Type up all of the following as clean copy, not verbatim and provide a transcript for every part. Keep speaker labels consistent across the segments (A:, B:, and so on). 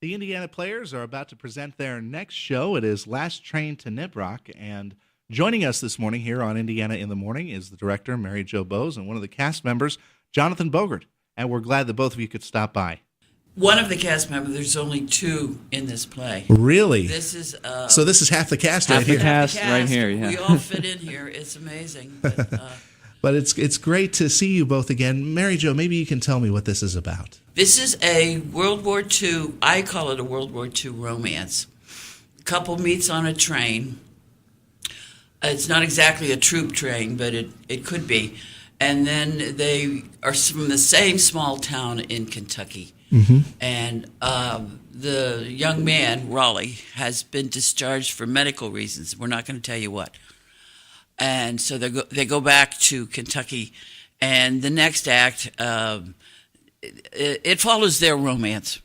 A: The Indiana Players are about to present their next show. It is Last Train to Nibrock. And joining us this morning here on Indiana in the Morning is the director, Mary Jo Bowes, and one of the cast members, Jonathan Bogart. And we're glad that both of you could stop by.
B: One of the cast members, there's only two in this play.
A: Really?
B: This is
A: so this is half the cast right here.
C: Half the cast right here, yeah.
B: We all fit in here. It's amazing.
A: But it's great to see you both again. Mary Jo, maybe you can tell me what this is about.
B: This is a World War II, I call it a World War II romance. Couple meets on a train. It's not exactly a troop train, but it could be. And then they are from the same small town in Kentucky. Mm-hmm. And the young man, Raleigh, has been discharged for medical reasons. We're not going to tell you what. And so they go back to Kentucky. And the next act, it follows their romance.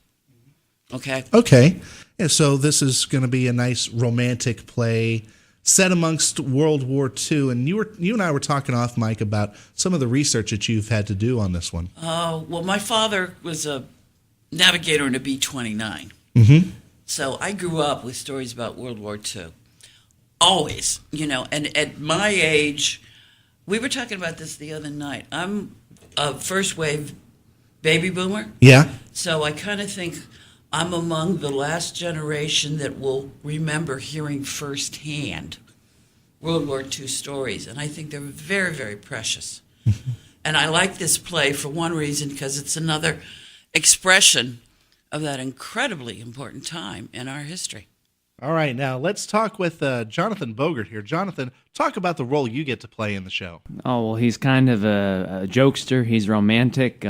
B: Okay?
A: Okay. Yeah, so this is going to be a nice romantic play set amongst World War II. And you and I were talking off mic about some of the research that you've had to do on this one.
B: Well, my father was a navigator in a B-29.
A: Mm-hmm.
B: So I grew up with stories about World War II. Always, and at my age, we were talking about this the other night. I'm a first wave baby boomer.
A: Yeah.
B: So I kind of think I'm among the last generation that will remember hearing firsthand World War II stories. And I think they're very, very precious. And I like this play for one reason, because it's another expression of that incredibly important time in our history.
A: All right, now let's talk with Jonathan Bogart here. Jonathan, talk about the role you get to play in the show.
C: Oh, well, he's kind of a jokester. He's romantic.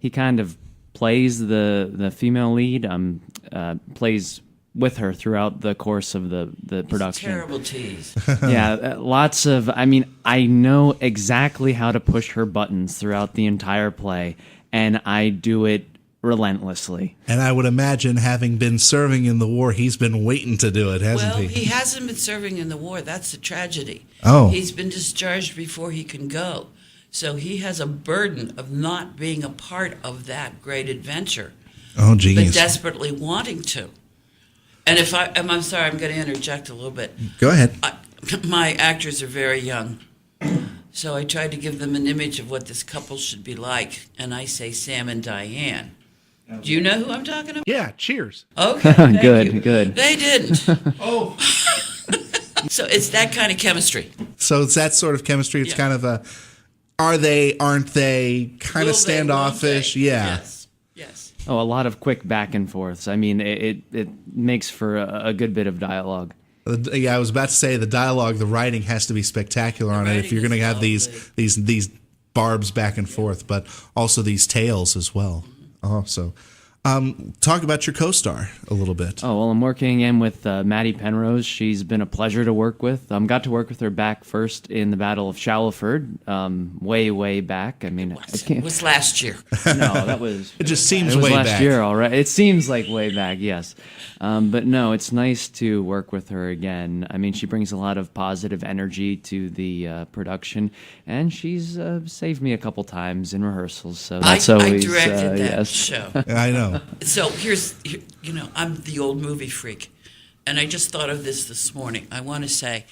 C: He kind of plays the female lead, plays with her throughout the course of the production.
B: It's a terrible tease.
C: Yeah, lots of, I know exactly how to push her buttons throughout the entire play, and I do it relentlessly.
A: And I would imagine, having been serving in the war, he's been waiting to do it, hasn't he?
B: Well, he hasn't been serving in the war. That's the tragedy.
A: Oh.
B: He's been discharged before he can go. So he has a burden of not being a part of that great adventure.
A: Oh, genius.
B: But desperately wanting to. And I'm sorry, I'm going to interject a little bit.
A: Go ahead.
B: My actors are very young. So I tried to give them an image of what this couple should be like. And I say Sam and Diane. Do you know who I'm talking about?
A: Yeah, cheers.
B: Okay, thank you.
C: Good.
B: They didn't.
A: Oh.
B: So it's that kind of chemistry.
A: So it's that sort of chemistry. It's kind of a, are they, aren't they, kind of standoffish. Yeah.
B: Yes.
C: Oh, a lot of quick back and forths. It makes for a good bit of dialogue.
A: Yeah, I was about to say the dialogue, the writing has to be spectacular on it if you're going to have these barbs back and forth, but also these tales as well. Oh, so talk about your co-star a little bit.
C: Oh, well, I'm working in with Maddie Penrose. She's been a pleasure to work with. Got to work with her back first in the Battle of Shallowford, way back.
B: It was last year.
C: No, that was...
A: It just seems
C: it was
A: way
C: last
A: back.
C: year, all right. It seems like way back, yes. But no, it's nice to work with her again. She brings a lot of positive energy to the production, and she's saved me a couple times in rehearsals. So that's always
B: I directed that
C: yes.
B: show.
A: I know.
B: So I'm the old movie freak, and I just thought of this morning. I want to say,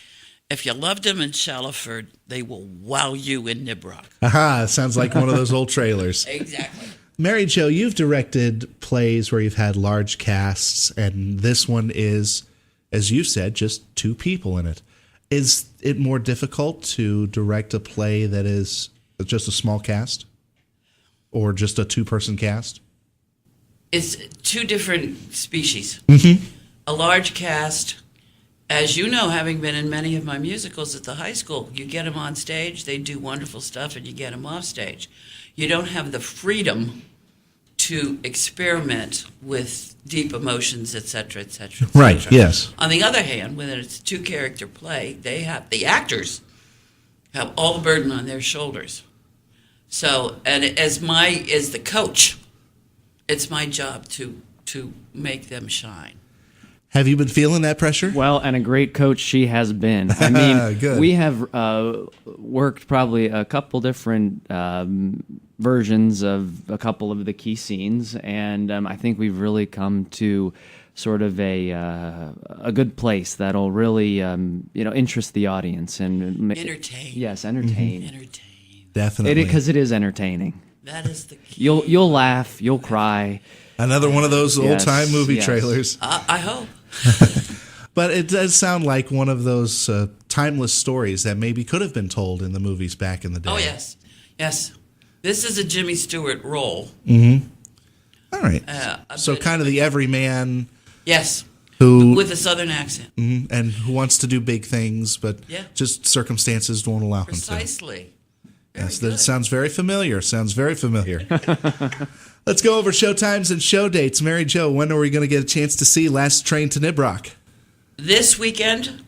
B: if you loved them in Shallowford, they will wow you in Nibrock.
A: Aha, sounds like one of those old trailers.
B: Exactly.
A: Mary Jo, you've directed plays where you've had large casts, and this one is, as you said, just two people in it. Is it more difficult to direct a play that is just a small cast, or just a two-person cast?
B: It's two different species.
A: Mm-hmm.
B: A large cast, as you know, having been in many of my musicals at the high school, you get them on stage, they do wonderful stuff, and you get them off stage. You don't have the freedom to experiment with deep emotions, et cetera, et cetera, et cetera.
A: Right, yes.
B: On the other hand, when it's a two-character play, the actors have all the burden on their shoulders. So, and as the coach, it's my job to make them shine.
A: Have you been feeling that pressure?
C: Well, and a great coach she has been. I mean,
A: Good.
C: we have worked probably a couple different versions of a couple of the key scenes, and I think we've really come to sort of a good place that'll really interest the audience and
B: Entertain.
C: Yes, entertain.
B: Entertain.
A: Definitely.
C: Because it is entertaining.
B: That is the key.
C: You'll laugh, you'll cry.
A: Another one of those
C: Yes,
A: old-time movie
C: yes.
A: trailers.
B: I hope.
A: But it does sound like one of those timeless stories that maybe could have been told in the movies back in the day.
B: Oh, yes. Yes. This is a Jimmy Stewart role.
A: All right. So kind of the everyman
B: Yes.
A: who
B: With a southern accent.
A: and who wants to do big things, but
B: Yeah.
A: just circumstances won't allow him to.
B: Precisely.
A: Yes,
B: Very
A: that
B: good.
A: sounds very familiar. Sounds very familiar. Let's go over show times and show dates. Mary Jo, when are we going to get a chance to see Last Train to Nibrock?
B: This weekend,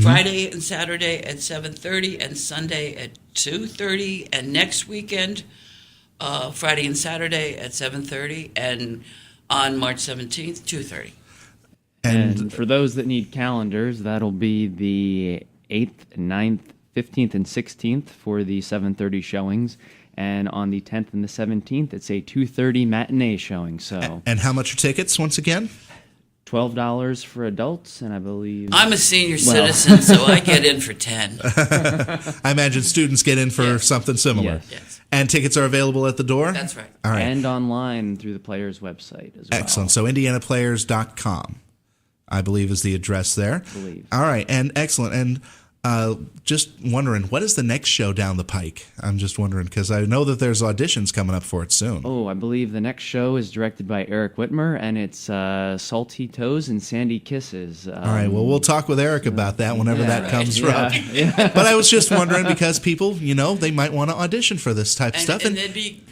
B: Friday and Saturday at 7:30 and Sunday at 2:30. And next weekend, Friday and Saturday at 7:30 and on March 17th, 2:30.
C: And for those that need calendars, that'll be the 8th, 9th, 15th, and 16th for the 7:30 showings. And on the 10th and the 17th, it's a 2:30 matinee showing. So
A: And how much are tickets once again?
C: $12 for adults, and I believe
B: I'm a senior citizen, so I get in for 10.
A: I imagine students get in for
B: Yeah.
A: something similar.
C: Yes.
B: Yes.
A: And tickets are available at the door?
B: That's right.
A: All right.
C: and online through the player's website as well.
A: Excellent. So indianaplayers.com, I believe, is the address there.
C: believe.
A: All right. And excellent. And just wondering, what is the next show down the pike? I'm just wondering because I know that there's auditions coming up for it soon.
C: Oh, I believe the next show is directed by Eric Whitmer, and it's Salty Toes and Sandy Kisses.
A: All right. Well, we'll talk with Eric about that whenever that comes up.
C: Yeah.
A: But I was just wondering because people, they might want to audition for this type of
B: And,
A: stuff.
B: and they'd be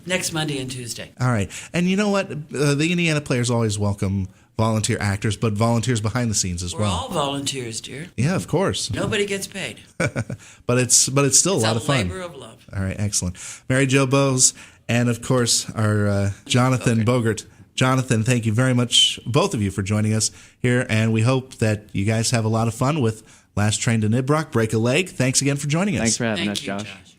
B: next Monday and Tuesday.
A: All right. And you know what? The Indiana Players always welcome volunteer actors, but volunteers behind the scenes as
B: We're
A: well.
B: all volunteers, dear.
A: Yeah, of course.
B: Nobody gets paid.
A: But it's still
B: It's
A: a lot of fun.
B: labor of love.
A: All right, excellent. Mary Jo Bowes, and of course our Jonathan Bogert. Jonathan, thank you very much, both of you, for joining us here, and we hope that you guys have a lot of fun with Last Train to Nibrock, Break a Leg. Thanks again for joining us.
C: Thanks for having
B: Thank
C: us,
B: you,
C: Josh.
B: Josh.